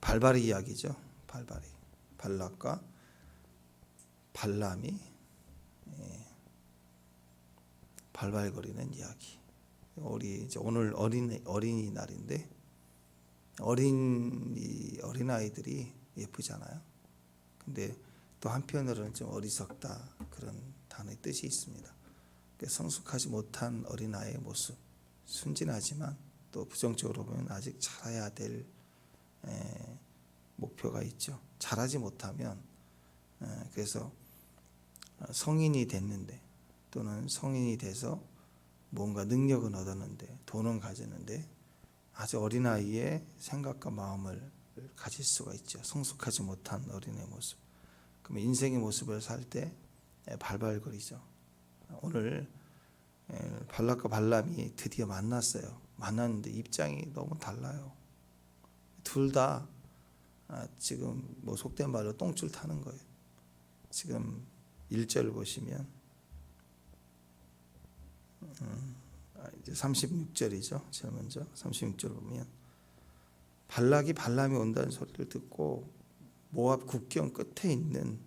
발발의 이야기죠. 발락과 발람이 발발거리는 이야기. 우리 이제 오늘 어린이날인데 어린아이들이 예쁘잖아요. 근데 또 한편으로는 좀 어리석다 그런 단어의 뜻이 있습니다. 성숙하지 못한 어린아이의 모습, 순진하지만 또 부정적으로 보면 아직 자라야 될 목표가 있죠. 자라지 못하면 그래서 성인이 됐는데 또는 성인이 돼서 뭔가 능력은 얻었는데 돈은 가졌는데 아주 어린아이의 생각과 마음을 가질 수가 있죠. 성숙하지 못한 어린의 모습. 그러면 인생의 모습을 살 때 발발거리죠. 오늘 발락과 발람이 드디어 만났어요. 만났는데 입장이 너무 달라요. 둘 다 지금 뭐 속된 말로 똥줄 타는 거예요. 지금 1절 보시면 이제 36절이죠. 제일 먼저 36절 보면 발락이 발람이 온다는 소리를 듣고 모압 국경 끝에 있는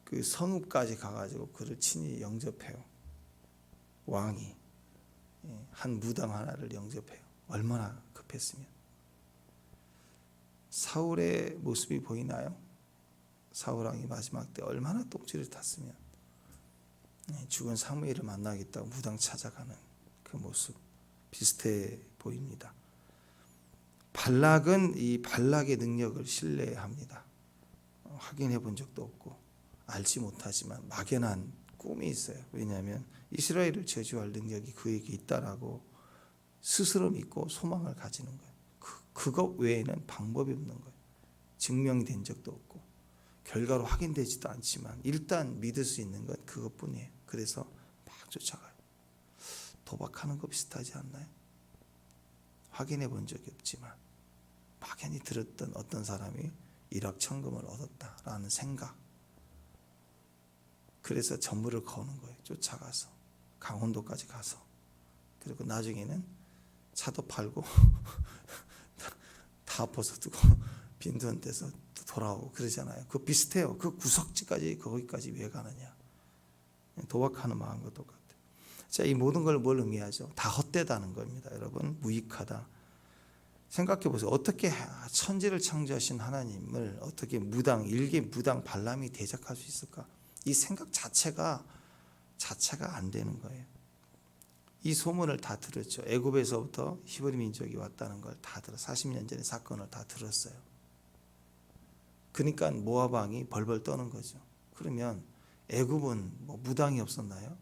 그 성읍까지 가가지고 그를 친히 영접해요. 왕이 한 무당 하나를 영접해요. 얼마나 급했으면. 사울의 모습이 보이나요? 사울 왕이 마지막 때 얼마나 똥줄을 탔으면 죽은 사무엘을 만나겠다고 무당 찾아가는 그 모습 비슷해 보입니다. 발락은 이 발락의 능력을 신뢰합니다. 확인해 본 적도 없고 알지 못하지만 막연한 꿈이 있어요. 왜냐하면 이스라엘을 저주할 능력이 그에게 있다라고 스스로 믿고 소망을 가지는 거예요. 그것 외에는 방법이 없는 거예요. 증명이 된 적도 없고 결과로 확인되지도 않지만 일단 믿을 수 있는 건 그것뿐이에요. 그래서 막 쫓아가요. 도박하는 거 비슷하지 않나요? 확인해 본 적이 없지만 막연히 들었던 어떤 사람이 일확천금을 얻었다라는 생각. 그래서 전부를 거는 거예요. 쫓아가서 강원도까지 가서 그리고 나중에는 차도 팔고 다 벗어두고 빈돈 떼서 돌아오고 그러잖아요. 그거 비슷해요. 그 구석지까지 거기까지 왜 가느냐. 도박하는 마음과 똑같아요. 자, 이 모든 걸 뭘 의미하죠? 다 헛되다는 겁니다. 여러분, 무익하다. 생각해 보세요. 어떻게 천지를 창조하신 하나님을 어떻게 일개 무당 발람이 대적할 수 있을까? 이 생각 자체가 안 되는 거예요. 이 소문을 다 들었죠. 애굽에서부터 히브리 민족이 왔다는 걸 다 들어 40년 전의 사건을 다 들었어요. 그러니까 모압 왕이 벌벌 떠는 거죠. 그러면 애굽은 뭐 무당이 없었나요?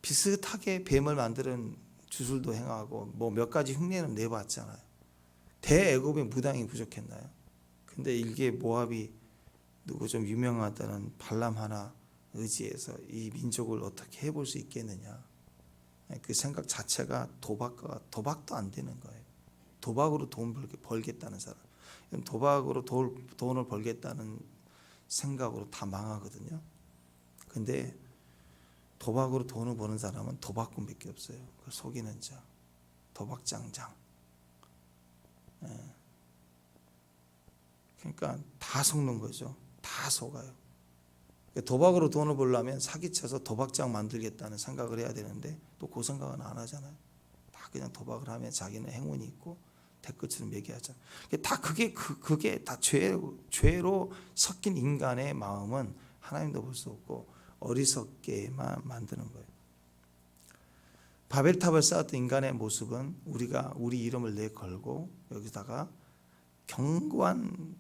비슷하게 뱀을 만드는 주술도 행하고 뭐 몇 가지 흉내는 내봤잖아요. 대애굽에 무당이 부족했나요? 근데 이게 모압이 누구 좀 유명하다는 발람 하나 의지해서 이 민족을 어떻게 해볼 수 있겠느냐. 그 생각 자체가 도박도 안 되는 거예요. 도박으로 돈 벌겠다는 사람. 도박으로 돈을 벌겠다는 생각으로 다 망하거든요. 근데 도박으로 돈을 버는 사람은 도박꾼밖에 없어요. 그 속이는 자, 도박장장. 그러니까 다 속는 거죠. 다 속아요. 도박으로 돈을 벌려면 사기쳐서 도박장 만들겠다는 생각을 해야 되는데 또 그 생각은 안 하잖아요. 다 그냥 도박을 하면 자기는 행운이 있고 대끝을 매기하자. 다 그게 다 죄로 섞인 인간의 마음은 하나님도 볼 수 없고 어리석게만 만드는 거예요. 바벨탑을 쌓았던 인간의 모습은 우리가 우리 이름을 내걸고 여기다가 견고한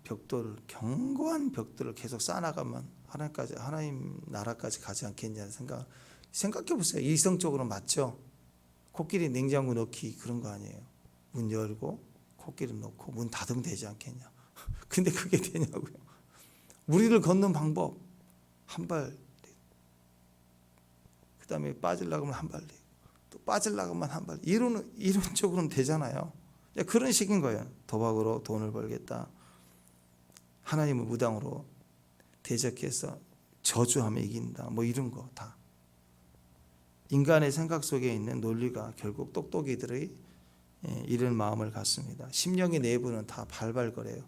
벽돌을 계속 쌓아나가면 하나님 나라까지 가지 않겠냐는 생각해 보세요. 이성적으로 맞죠? 코끼리 냉장고 넣기 그런 거 아니에요. 문 열고 코끼리 넣고 문 닫으면 되지 않겠냐. 근데 그게 되냐고요. 우리를 걷는 방법 한 발, 그 다음에 빠지려고 하면 한 발, 또 빠지려고 하면 한 발. 이론적으로는 되잖아요. 그런 식인 거예요. 도박으로 돈을 벌겠다. 하나님을 무당으로 대적해서 저주하며 이긴다. 뭐 이런 거 다. 인간의 생각 속에 있는 논리가 결국 똑똑이들의 이런 마음을 갖습니다. 심령의 내부는 다 발발거려요.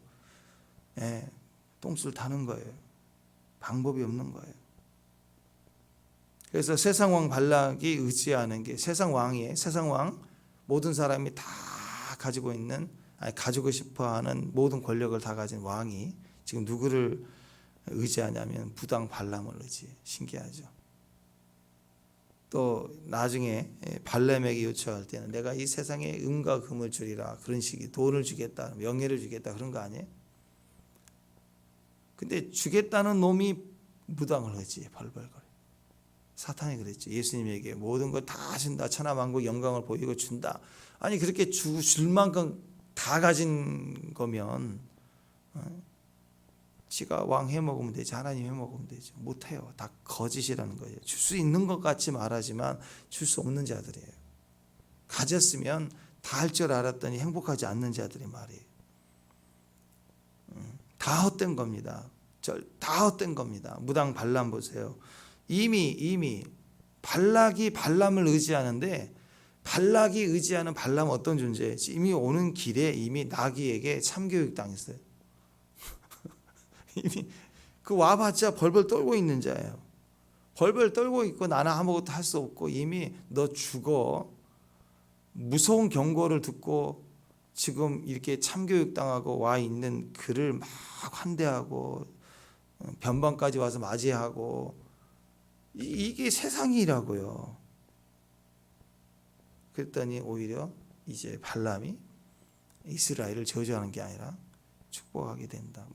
똥술 타는 거예요. 방법이 없는 거예요. 그래서 세상 왕 발락이 의지하는 게 세상 왕 모든 사람이 다 가지고 싶어하는 모든 권력을 다 가진 왕이 지금 누구를 의지하냐면 부당 발람을 의지해. 신기하죠. 또 나중에 발람에게 요청할 때는 내가 이 세상에 은과 금을 주리라 그런 식의 돈을 주겠다, 명예를 주겠다 그런 거 아니에요? 근데 주겠다는 놈이 무당을 의지해. 벌벌거려. 사탄이 그랬죠. 예수님에게 모든 걸 다 준다. 천하만국 영광을 보이고 준다. 아니 그렇게 줄 만큼 다 가진 거면 지가 왕 해먹으면 되지. 하나님 해먹으면 되죠. 못해요. 다 거짓이라는 거예요. 줄 수 있는 것 같이 말하지만 줄 수 없는 자들이에요. 가졌으면 다 할 줄 알았더니 행복하지 않는 자들이 말이에요. 다 헛된 겁니다. 다 헛된 겁니다. 무당 발람 보세요. 이미 발락이 발람을 의지하는데 발락이 의지하는 발람은 어떤 존재예요? 이미 오는 길에 이미 나귀에게 참교육 당했어요. 이미 그 와봤자 벌벌 떨고 있는 자예요. 벌벌 떨고 있고 나는 아무것도 할 수 없고 이미 너 죽어. 무서운 경고를 듣고 지금 이렇게 참교육 당하고 와 있는 그를 막 환대하고 변방까지 와서 맞이하고 이게 세상이라고요. 그랬더니 오히려 이제 발람이 이스라엘을 저주하는 게 아니라 축복하게 된다.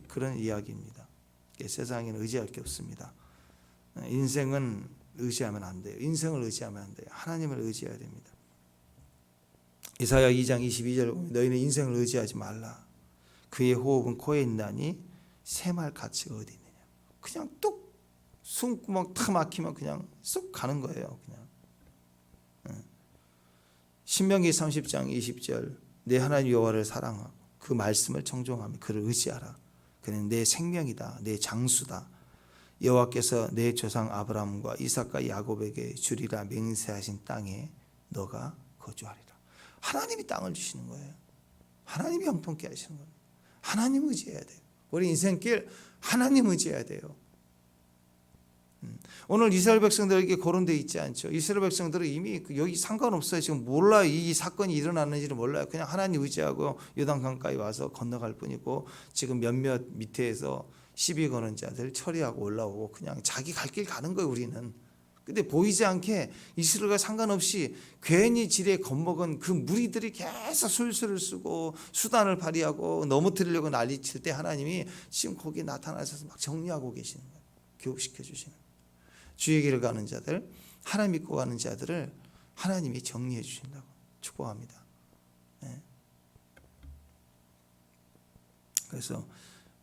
그런 이야기입니다. 세상에는 의지할 게 없습니다. 인생은 의지하면 안 돼요. 인생을 의지하면 안 돼요. 하나님을 의지해야 됩니다. 이사야 2장 22절 보면 너희는 인생을 의지하지 말라. 그의 호흡은 코에 있나니 새말 가치가 어디 있느냐. 그냥 뚝 숨구멍 탁 막히면 그냥 쏙 가는 거예요. 그냥. 신명기 30장 20절 내 하나님 여호와를 사랑하고 그 말씀을 청종하며 그를 의지하라. 그는 내 생명이다. 내 장수다. 여호와께서 내 조상 아브라함과 이삭과 야곱에게 주리라 맹세하신 땅에 너가 거주하리라. 하나님이 땅을 주시는 거예요. 하나님이 형통케 하시는 거예요. 하나님 의지해야 돼요. 우리 인생길 하나님 의지해야 돼요. 오늘 이스라엘 백성들에게 거론되어 있지 않죠. 이스라엘 백성들은 이미 여기 상관없어요. 지금 몰라요. 이 사건이 일어났는지를 몰라요. 그냥 하나님 의지하고 요단강가에 와서 건너갈 뿐이고 지금 몇몇 밑에서 시비 거는 자들 처리하고 올라오고 그냥 자기 갈 길 가는 거예요. 우리는. 근데 보이지 않게 이스라엘과 상관없이 괜히 지레 겁먹은 그 무리들이 계속 술수를 쓰고 수단을 발휘하고 넘어뜨리려고 난리칠 때 하나님이 지금 거기에 나타나셔서 막 정리하고 계시는 거예요. 교육시켜 주시는 거예요. 주의 길을 가는 자들, 하나님 믿고 가는 자들을 하나님이 정리해 주신다고 축복합니다. 네. 그래서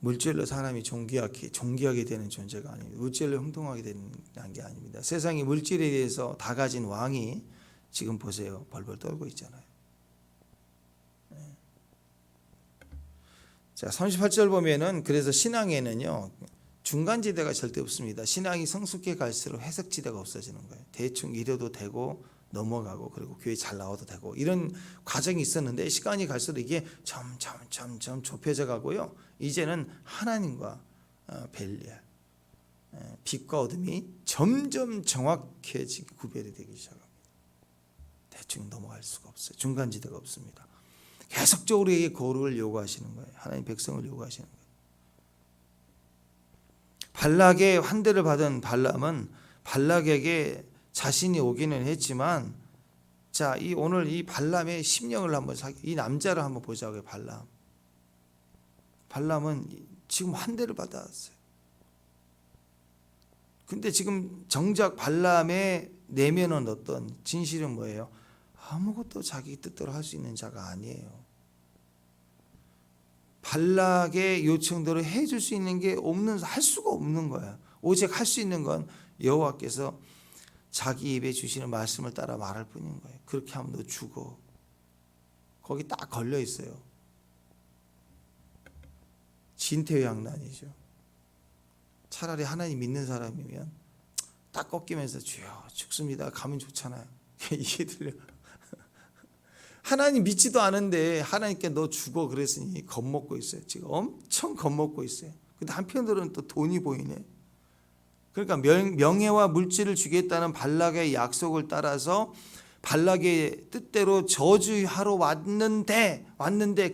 물질로 사람이 존귀하게 되는 존재가 아닙니다. 물질로 형통하게 되는 게 아닙니다. 세상이 물질에 대해서 다 가진 왕이 지금 보세요. 벌벌 떨고 있잖아요. 네. 자, 38절 보면은 그래서 신앙에는요. 중간지대가 절대 없습니다. 신앙이 성숙해 갈수록 해석지대가 없어지는 거예요. 대충 이래도 되고 넘어가고 그리고 교회 잘 나와도 되고 이런 과정이 있었는데 시간이 갈수록 이게 점점 좁혀져 가고요. 이제는 하나님과 벨리알, 빛과 어둠이 점점 정확해지게 구별이 되기 시작합니다. 대충 넘어갈 수가 없어요. 중간지대가 없습니다. 계속적으로 이게 거룩을 요구하시는 거예요. 하나님 백성을 요구하시는 거예요. 발락의 환대를 받은 발람은 발락에게 자신이 오기는 했지만 자, 오늘 이 발람의 심령을 한번 이 남자를 한번 보자고요. 발람은 지금 환대를 받았어요. 근데 지금 정작 발람의 내면은 어떤 진실은 뭐예요? 아무것도 자기 뜻대로 할 수 있는 자가 아니에요. 발락의 요청대로 해줄 수 있는 게 할 수가 없는 거야. 오직 할 수 있는 건 여호와께서 자기 입에 주시는 말씀을 따라 말할 뿐인 거예요. 그렇게 하면 너 죽어. 거기 딱 걸려 있어요. 진퇴양난이죠. 차라리 하나님 믿는 사람이면 딱 꺾이면서 주여 죽습니다. 가면 좋잖아요. 이게 들려. 하나님 믿지도 않은데 하나님께 너 죽어 그랬으니 겁먹고 있어요. 지금 엄청 겁먹고 있어요. 근데 한편으로는 또 돈이 보이네. 그러니까 명예와 물질을 주겠다는 발락의 약속을 따라서 발락의 뜻대로 저주하러 왔는데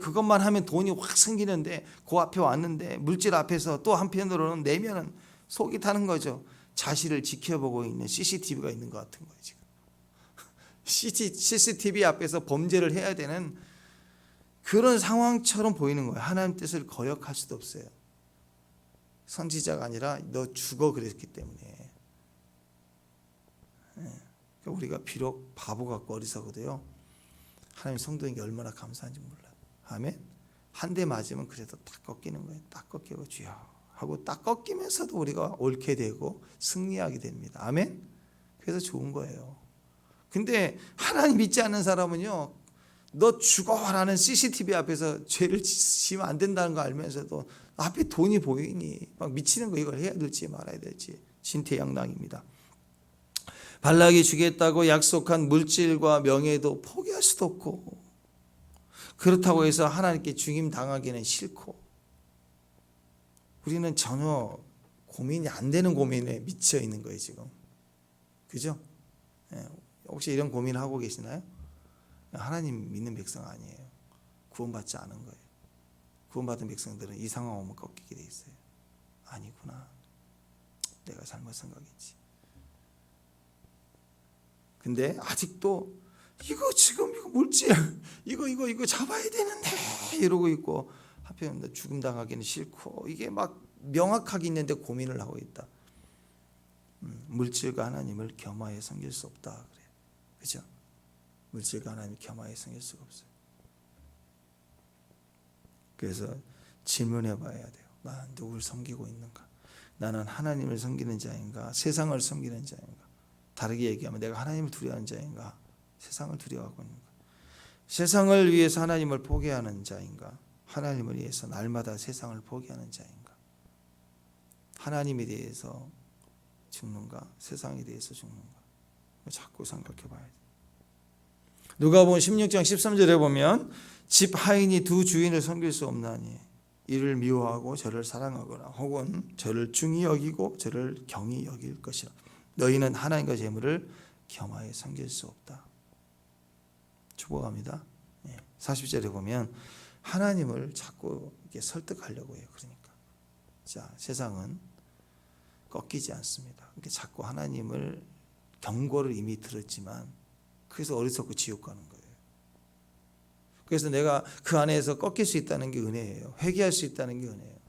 그것만 하면 돈이 확 생기는데 그 앞에 왔는데 물질 앞에서 또 한편으로는 내면은 속이 타는 거죠. 자신을 지켜보고 있는 CCTV가 있는 것 같은 거예요. 지금 CCTV 앞에서 범죄를 해야 되는 그런 상황처럼 보이는 거예요. 하나님 뜻을 거역할 수도 없어요. 선지자가 아니라 너 죽어 그랬기 때문에. 우리가 비록 바보 같고 어리석어도요, 하나님 성도에게 얼마나 감사한지 몰라요. 아멘. 한 대 맞으면 그래도 딱 꺾이는 거예요. 딱 꺾이고 주여 하고 딱 꺾이면서도 우리가 옳게 되고 승리하게 됩니다. 아멘. 그래서 좋은 거예요. 근데 하나님 믿지 않는 사람은요, 너 죽어라는 CCTV 앞에서 죄를 지으면 안 된다는 거 알면서도 앞에 돈이 보이니 막 미치는 거, 이걸 해야 될지 말아야 될지 진퇴양난입니다. 발락이 주겠다고 약속한 물질과 명예도 포기할 수도 없고, 그렇다고 해서 하나님께 죽임 당하기는 싫고, 우리는 전혀 고민이 안 되는 고민에 미쳐 있는 거예요 지금. 그죠? 혹시 이런 고민하고 계시나요? 하나님 믿는 백성 아니에요. 구원받지 않은 거예요. 구원받은 백성들은 이 상황 오면 꺾이게 돼 있어요. 아니구나, 내가 잘못 생각했지. 근데 아직도 이거 지금 이거 물질 이거 잡아야 되는데 이러고 있고, 한편 죽음 당하기는 싫고, 이게 막 명확하게 있는데 고민을 하고 있다. 물질과 하나님을 겸하여 섬길 수 없다 그래요. 그죠? 물질과 하나님을 겸하여 섬길 수가 없어요. 그래서 질문해 봐야 돼요. 나 누굴 섬기고 있는가? 나는 하나님을 섬기는 자인가? 세상을 섬기는 자인가? 다르게 얘기하면 내가 하나님을 두려워하는 자인가? 세상을 두려워하고 있는가? 세상을 위해서 하나님을 포기하는 자인가? 하나님을 위해서 날마다 세상을 포기하는 자인가? 하나님에 대해서 죽는가? 세상에 대해서 죽는가? 자꾸 생각해 봐야 돼요. 누가복음 16장 13절에 보면 집 하인이 두 주인을 섬길 수 없나니 이를 미워하고 저를 사랑하거나 혹은 저를 중히 여기고 저를 경히 여길 것이라. 너희는 하나님과 재물을 겸하여 섬길 수 없다. 축복합니다. 40절에 보면 하나님을 자꾸 이렇게 설득하려고 해요. 그러니까 자, 세상은 꺾이지 않습니다. 이렇게 자꾸 하나님을 경고를 이미 들었지만 그래서 어리석고 지옥 가는 거예요. 그래서 내가 그 안에서 꺾일 수 있다는 게 은혜예요. 회개할 수 있다는 게 은혜예요.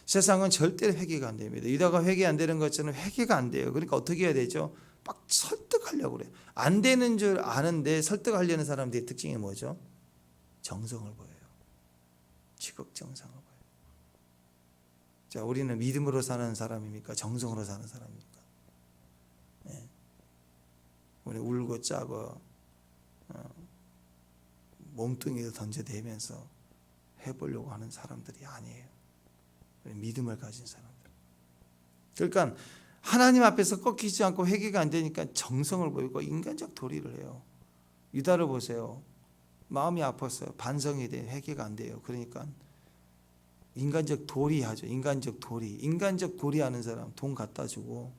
세상은 절대로 회개가 안 됩니다. 유다가 회개 안 되는 것처럼 회개가 안 돼요. 그러니까 어떻게 해야 되죠? 막 설득하려고 그래요. 안 되는 줄 아는데 설득하려는 사람들의 특징이 뭐죠? 정성을 보여요. 지극정성을 보여요. 자, 우리는 믿음으로 사는 사람입니까? 정성으로 사는 사람입니까? 네. 우리 울고 짜고 몸뚱이를 던져대면서 해보려고 하는 사람들이 아니에요. 믿음을 가진 사람들. 그러니까 하나님 앞에서 꺾이지 않고 회개가 안 되니까 정성을 보이고 인간적 도리를 해요. 유다를 보세요. 마음이 아팠어요. 반성이 돼요. 회개가 안 돼요. 그러니까 인간적 도리 하죠. 인간적 도리 하는 사람 돈 갖다 주고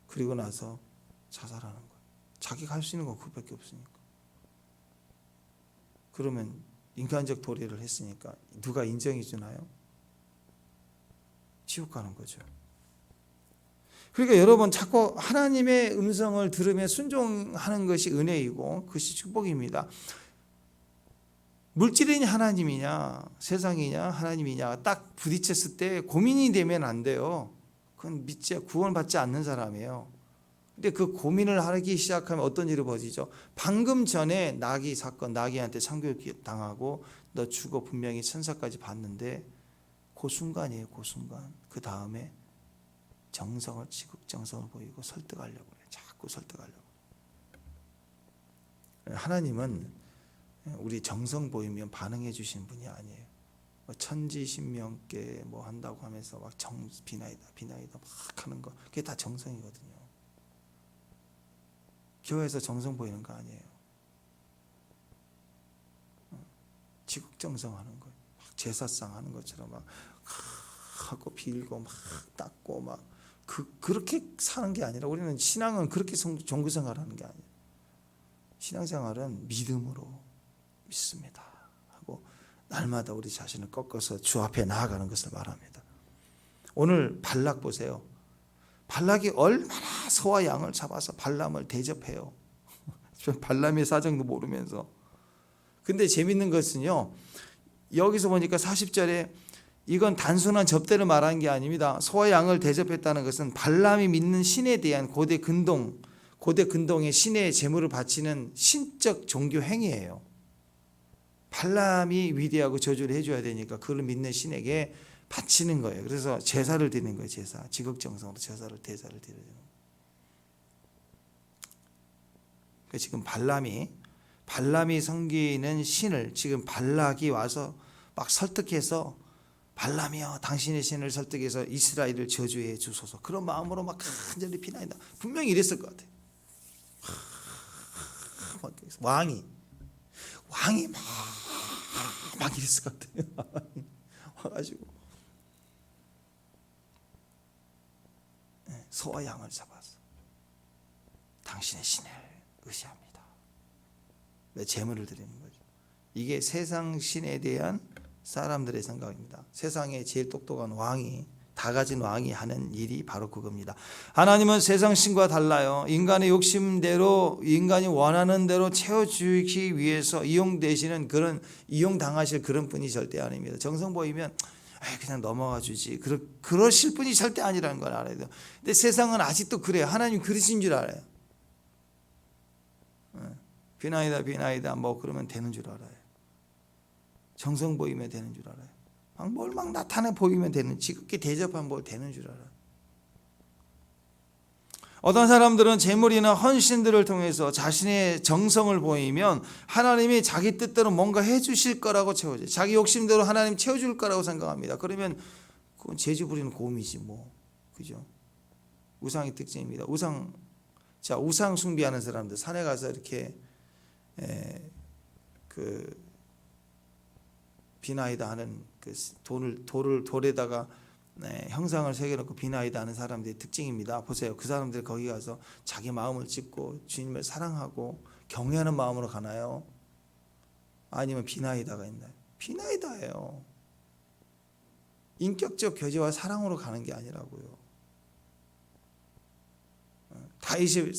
그리고 나서 자살하는 거예요. 자기가 할 수 있는 건 그것밖에 없으니까. 그러면 인간적 도리를 했으니까 누가 인정해 주나요? 지옥 가는 거죠. 그러니까 여러분 자꾸 하나님의 음성을 들으며 순종하는 것이 은혜이고 그것이 축복입니다. 물질이냐 하나님이냐 세상이냐 하나님이냐 딱 부딪혔을 때 고민이 되면 안 돼요. 그건 구원받지 않는 사람이에요. 근데 그 고민을 하기 시작하면 어떤 일이 벌어지죠? 방금 전에 나귀한테 창교육 당하고 너 죽어 분명히 천사까지 봤는데 그 순간이에요. 그 순간. 그 다음에 지극정성을 보이고 설득하려고 그래요. 자꾸 설득하려고. 하나님은 우리 정성 보이면 반응해 주시는 분이 아니에요. 천지신명께 뭐 한다고 하면서 막 비나이다 막 하는 거 그게 다 정성이거든요. 교회에서 정성 보이는 거 아니에요. 지극정성하는 거예요. 막 제사상 하는 것처럼 막 하고 빌고 막 닦고 막 그렇게 사는 게 아니라 우리는 신앙은 그렇게 종교생활하는 게 아니에요. 신앙생활은 믿음으로 믿습니다 하고 날마다 우리 자신을 꺾어서 주 앞에 나아가는 것을 말합니다. 오늘 발락 보세요. 발락이 얼마나 소와 양을 잡아서 발람을 대접해요. 발람의 사정도 모르면서. 근데 재밌는 것은요, 여기서 보니까 40절에 이건 단순한 접대를 말한 게 아닙니다. 소와 양을 대접했다는 것은 발람이 믿는 신에 대한 고대 근동의 신의 제물을 바치는 신적 종교 행위예요. 발람이 위대하고 저주를 해줘야 되니까 그를 믿는 신에게 바치는 거예요. 그래서 제사를 드리는 거예요. 제사. 지극정성으로 대사를 드려야 되는 거예요. 그러니까 지금 발람이 섬기는 신을 지금 발락이 와서 막 설득해서 발람이여 당신의 신을 설득해서 이스라엘을 저주해 주소서. 그런 마음으로 막 간절히 비난한다. 분명히 이랬을 것 같아요. 왕이 막 이랬을 것 같아요. 와가지고 소와 양을 잡아서 당신의 신을 의지합니다. 제물을 드리는 거죠. 이게 세상 신에 대한 사람들의 생각입니다. 세상에 제일 똑똑한 왕이, 다 가진 왕이 하는 일이 바로 그겁니다. 하나님은 세상 신과 달라요. 인간의 욕심대로, 인간이 원하는 대로 채워주기 위해서 이용되시는 그런, 이용당하실 그런 분이 절대 아닙니다. 정성 보이면 그냥 넘어가 주지, 그러실 분이 절대 아니라는 걸 알아야 돼요. 근데 세상은 아직도 그래요. 하나님 그러신 줄 알아요. 비나이다 뭐 그러면 되는 줄 알아요. 정성 보이면 되는 줄 알아요. 뭘 막 나타내 보이면 되는, 지극히 대접하면 뭘 되는 줄 알아요. 어떤 사람들은 제물이나 헌신들을 통해서 자신의 정성을 보이면 하나님이 자기 뜻대로 뭔가 해주실 거라고 채워져요. 자기 욕심대로 하나님 채워줄 거라고 생각합니다. 그러면 그건 재주 부리는 고음이지 뭐, 그죠? 우상의 특징입니다. 우상 숭배하는 사람들, 산에 가서 이렇게 비나이다 하는 그 돌에다가 형상을 새겨놓고 비나이다 하는 사람들의 특징입니다. 보세요. 그 사람들 거기 가서 자기 마음을 찢고 주님을 사랑하고 경외하는 마음으로 가나요? 아니면 비나이다가 있나요? 비나이다예요. 인격적 교제와 사랑으로 가는 게 아니라고요. 다윗이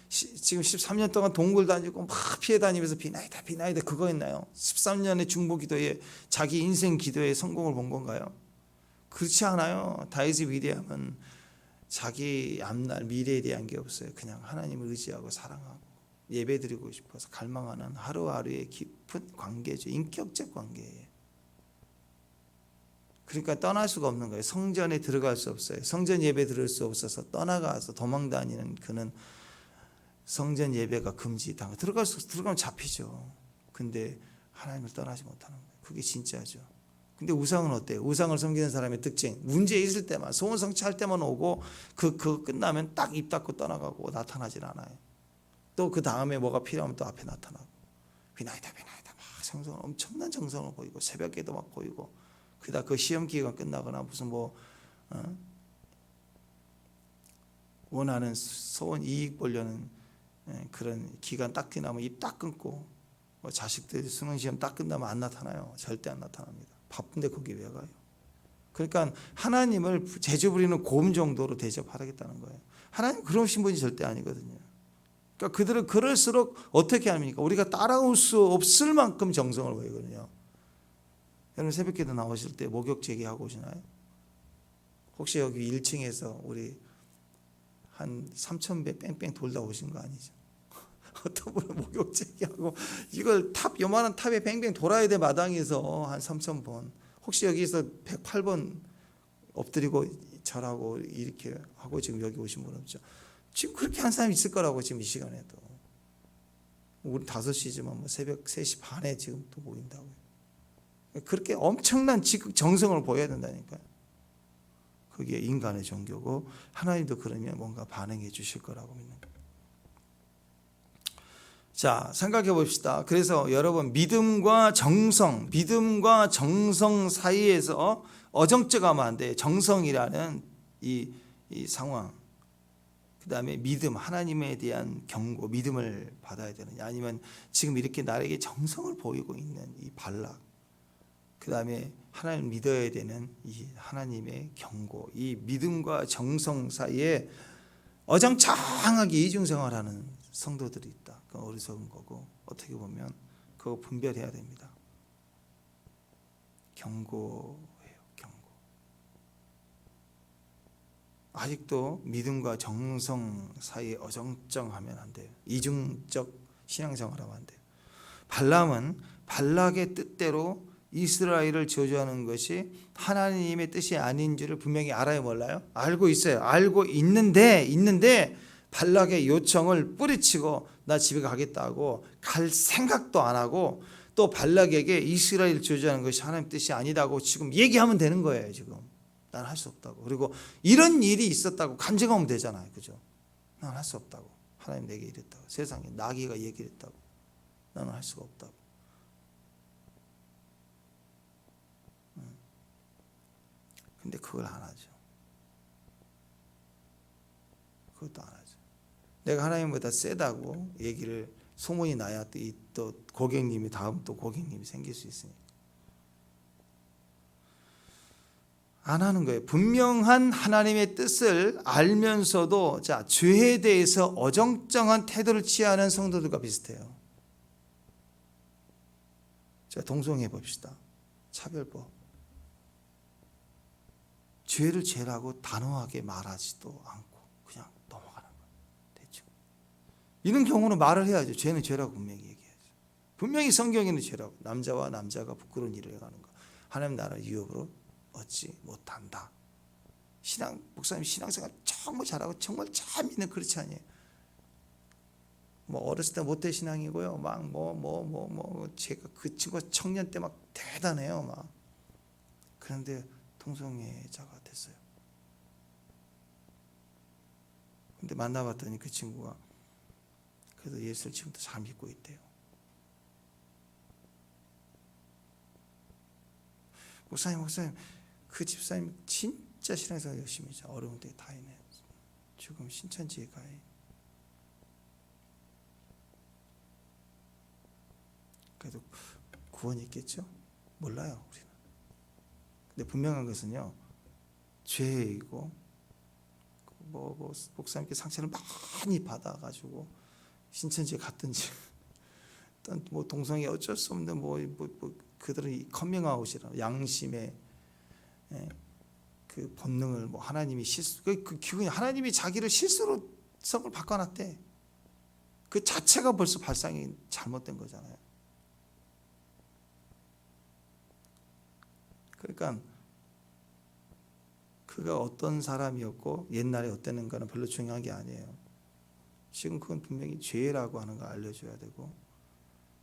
지금 13년 동안 동굴 다니고 막 피해 다니면서 비나이다 그거 했나요? 13년의 중보 기도에 자기 인생 기도에 성공을 본 건가요? 그렇지 않아요. 다윗의 위대함은 자기 앞날 미래에 대한 게 없어요. 그냥 하나님을 의지하고 사랑하고 예배드리고 싶어서 갈망하는 하루하루의 깊은 관계죠. 인격적 관계예요. 그러니까 떠날 수가 없는 거예요. 성전에 들어갈 수 없어요. 성전 예배 들을 수 없어서 떠나가서 도망 다니는 그는 성전 예배가 금지당하. 들어가면 잡히죠. 근데 하나님을 떠나지 못하는 거예요. 그게 진짜죠. 근데 우상은 어때요? 우상을 섬기는 사람의 특징, 문제 있을 때만, 소원 성취할 때만 오고 그 끝나면 딱 입 닫고 떠나가고 나타나질 않아요. 또 그 다음에 뭐가 필요하면 또 앞에 나타나고 비나이다 막 정성을, 엄청난 정성을 보이고 새벽에도 막 보이고, 그다 그 시험 기간 끝나거나 무슨 원하는 소원 이익 보려는 그런 기간 딱 지나면 입 딱 끊고, 자식들 수능 시험 딱 끝나면 안 나타나요. 절대 안 나타납니다. 바쁜데 거기 왜 가요? 그러니까 하나님을 재주 부리는 고음 정도로 대접하겠다는 거예요. 하나님 그러신 분이 절대 아니거든요. 그러니까 그들은 그럴수록 어떻게 합니까? 우리가 따라올 수 없을 만큼 정성을 보이거든요. 여러분 새벽기도 나오실 때 목욕 제기하고 오시나요? 혹시 여기 1층에서 우리 한 3,000배 뺑뺑 돌다 오신 거 아니죠? 어떤 분은 목욕 제기하고 이걸 요만한 탑에 뱅뱅 돌아야 돼. 마당에서 한 3,000번. 혹시 여기서 108번 엎드리고 절하고 이렇게 하고 지금 여기 오신 분 없죠? 지금 그렇게 한 사람이 있을 거라고. 지금 이 시간에도 우리 5시지만 뭐 새벽 3시 반에 지금 또 모인다고요. 그렇게 엄청난 정성을 보여야 된다니까요. 그게 인간의 종교고 하나님도 그러면 뭔가 반응해 주실 거라고 믿는 거예요. 자, 생각해 봅시다. 그래서 여러분 믿음과 정성 사이에서 어정쩡하면 안 돼. 정성이라는 이 상황. 그다음에 믿음, 하나님에 대한 경고, 믿음을 받아야 되느냐, 아니면 지금 이렇게 나에게 정성을 보이고 있는 이 발락, 그다음에 하나님을 믿어야 되는 이 하나님의 경고, 이 믿음과 정성 사이에 어정쩡하게 이중생활하는 성도들이 있다. 그건 어리석은 거고, 어떻게 보면 그거 분별해야 됩니다. 경고예요, 경고. 아직도 믿음과 정성 사이에 어정쩡하면 안 돼요. 이중적 신앙생활하면 안 돼요. 발람은 발락의 뜻대로 이스라엘을 저주하는 것이 하나님의 뜻이 아닌 줄을 분명히 알아요, 몰라요? 알고 있어요. 알고 있는데 발락의 요청을 뿌리치고 나 집에 가겠다고 갈 생각도 안 하고, 또 발락에게 이스라엘 저주하는 것이 하나님의 뜻이 아니다고 지금 얘기하면 되는 거예요. 지금 난 할 수 없다고. 그리고 이런 일이 있었다고 간증하면 되잖아요, 그죠? 난 할 수 없다고. 하나님 내게 이랬다고. 세상에 나귀가 얘기를 했다고. 나는 할 수가 없다고. 근데 그걸 안 하죠. 그것도 안 하죠. 내가 하나님보다 세다고 얘기를 소문이 나야 또 고객님이 다음 또 고객님이 생길 수 있으니까 안 하는 거예요. 분명한 하나님의 뜻을 알면서도 자, 죄에 대해서 어정쩡한 태도를 취하는 성도들과 비슷해요. 자, 동성애 봅시다. 차별법. 죄를 죄라고 단호하게 말하지도 않고 그냥 넘어가는 거예요. 대충. 이런 경우는 말을 해야죠. 죄는 죄라고 분명히 얘기해야죠. 분명히 성경에는 죄라고. 남자와 남자가 부끄러운 일을 해가는 거, 하나님 나라 유업으로 얻지 못한다. 목사님 신앙생활 정말 잘하고 정말 잘 믿는 그렇지 아니에요. 뭐 어렸을 때 모태 신앙이고요. 막 제가 그 친구가 청년 때 막 대단해요. 막. 그런데 동성애자가 됐어요. 근데 만나봤더니 그 친구가 그래도 예수를 지금도 잘 믿고 있대요. 목사님 그 집사님 진짜 신앙생활 열심히 하죠. 어려운 때 다 해내. 지금 신천지에 가요. 그래도 구원이 있겠죠? 몰라요, 우리는. 근데 분명한 것은요, 죄이고 목사님께 상처를 많이 받아가지고 신천지에 갔든지 일단 동성애 어쩔 수 없는 그들은 커밍아웃이라 양심의 그 본능을 하나님이 실수 그 기분이 하나님이 자기를 실수로 성을 바꿔놨대. 그 자체가 벌써 발상이 잘못된 거잖아요. 그러니까 그가 어떤 사람이었고 옛날에 어땠는가는 별로 중요한 게 아니에요. 지금 그건 분명히 죄라고 하는 걸 알려줘야 되고,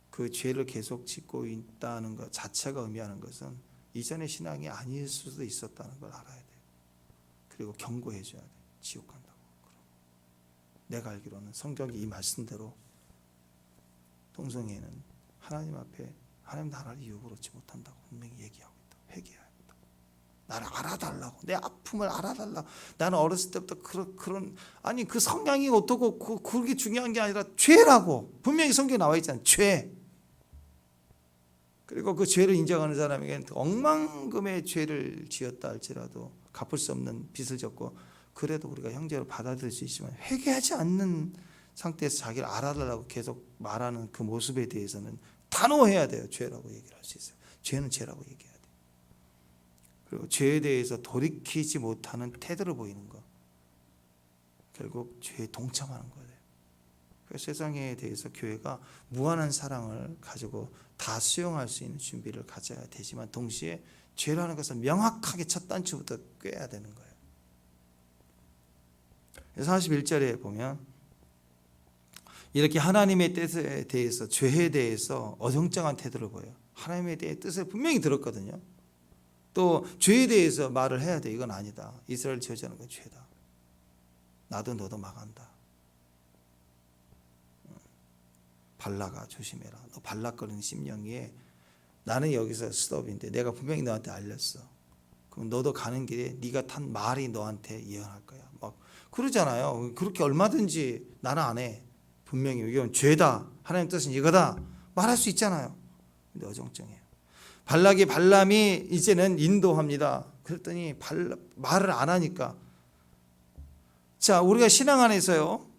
그 죄를 계속 짓고 있다는 것 자체가 의미하는 것은 이전의 신앙이 아닐 수도 있었다는 걸 알아야 돼요. 그리고 경고해 줘야 돼요. 지옥 간다고. 내가 알기로는 성경이 이 말씀대로 동성애는 하나님 앞에 하나님 나라를 유업으로 얻지 못한다고 분명히 얘기하고 있다. 회개해야 한다. 나를 알아달라고, 내 아픔을 알아달라고. 나는 어렸을 때부터 그런 아니 그 성향이 어떻고 그게 중요한 게 아니라 죄라고 분명히 성경에 나와 있잖아요. 죄. 그리고 그 죄를 인정하는 사람에게는 억만금의 죄를 지었다 할지라도 갚을 수 없는 빚을 졌고, 그래도 우리가 형제로 받아들일 수 있지만 회개하지 않는 상태에서 자기를 알아달라고 계속 말하는 그 모습에 대해서는 단호해야 돼요. 죄라고 얘기를 할 수 있어요. 죄는 죄라고 얘기해야 돼요. 그리고 죄에 대해서 돌이키지 못하는 태도를 보이는 거, 결국 죄에 동참하는 거예요. 그래서 세상에 대해서 교회가 무한한 사랑을 가지고 다 수용할 수 있는 준비를 가져야 되지만, 동시에 죄라는 것을 명확하게 첫 단추부터 꿰야 되는 거예요. 41절에 보면 이렇게 하나님의 뜻에 대해서, 죄에 대해서 어정쩡한 태도를 보여요. 하나님에 대해 뜻을 분명히 들었거든요. 또 죄에 대해서 말을 해야 돼. 이건 아니다. 이스라엘 저지하는 건 죄다. 나도 너도 망한다. 발라가 조심해라. 너 발락거리는 심령이에 나는 여기서 스톱인데 내가 분명히 너한테 알렸어. 그럼 너도 가는 길에 네가 탄 말이 너한테 예언할 거야. 막 그러잖아요. 그렇게 얼마든지 나는 안 해. 분명히 이건 죄다. 하나님 뜻은 이거다. 말할 수 있잖아요. 근데 어정쩡해요. 발람이 이제는 인도합니다. 그랬더니 말을 안 하니까. 자, 우리가 신앙 안에서요.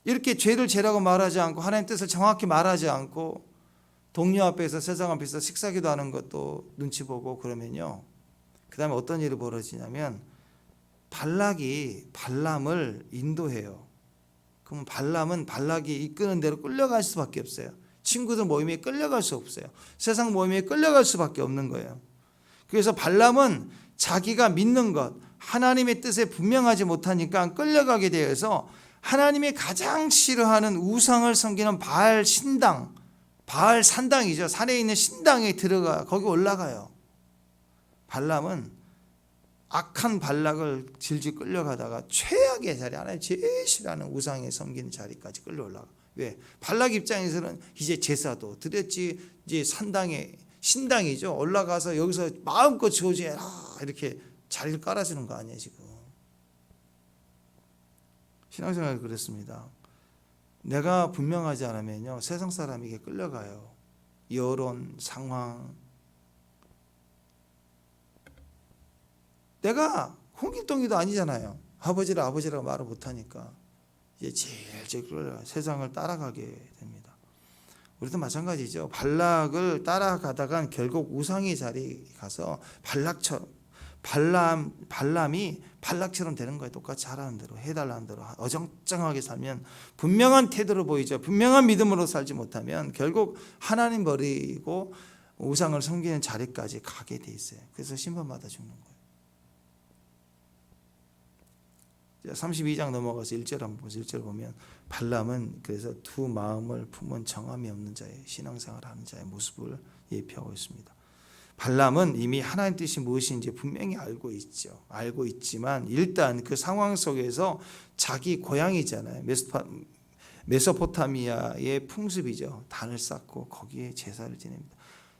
이렇게 죄를 죄라고 말하지 않고 하나님 뜻을 정확히 말하지 않고 동료 앞에서 세상 앞에서 식사기도 하는 것도 눈치 보고 그러면요. 그 다음에 어떤 일이 벌어지냐면 발락이 발람을 인도해요. 그러면 발람은 발락이 이끄는 대로 끌려갈 수밖에 없어요. 친구들 모임에 끌려갈 수 없어요. 세상 모임에 끌려갈 수밖에 없는 거예요. 그래서 발람은 자기가 믿는 것, 하나님의 뜻에 분명하지 못하니까 끌려가게 되어서 하나님이 가장 싫어하는 우상을 섬기는 바알 신당, 바알 산당이죠. 산에 있는 신당에 들어가 거기 올라가요. 발람은 악한 발락을 질질 끌려가다가 최악의 자리, 하나님 제일 싫어하는 우상에 섬기는 자리까지 끌려 올라가. 왜? 발락 입장에서는 이제 제사도 드렸지, 이제 산당에 신당이죠. 올라가서 여기서 마음껏 저주해라 이렇게 자리를 깔아주는 거 아니에요 지금. 신앙생활이 그랬습니다. 내가 분명하지 않으면요 세상 사람에게 끌려가요. 여론, 상황. 내가 홍길동이도 아니잖아요. 아버지라고 말을 못하니까 이제 제일 끌려가요. 세상을 따라가게 됩니다. 우리도 마찬가지죠. 발락을 따라가다가 결국 우상의 자리에 가서 발람이 발락처럼 되는 거예요. 똑같이 하라는 대로 해달라는 대로 어정쩡하게 살면 분명한 태도로 보이죠. 분명한 믿음으로 살지 못하면 결국 하나님 버리고 우상을 섬기는 자리까지 가게 돼 있어요. 그래서 심판받아 죽는 거예요. 32장 넘어가서 1절 한번 보세요. 1절 보면 발람은 그래서 두 마음을 품은 정함이 없는 자의 신앙생활을 하는 자의 모습을 예표하고 있습니다. 발람은 이미 하나님 뜻이 무엇인지 분명히 알고 있죠. 알고 있지만 일단 그 상황 속에서 자기 고향이잖아요. 메소포타미아의 풍습이죠. 단을 쌓고 거기에 제사를 지냅니다.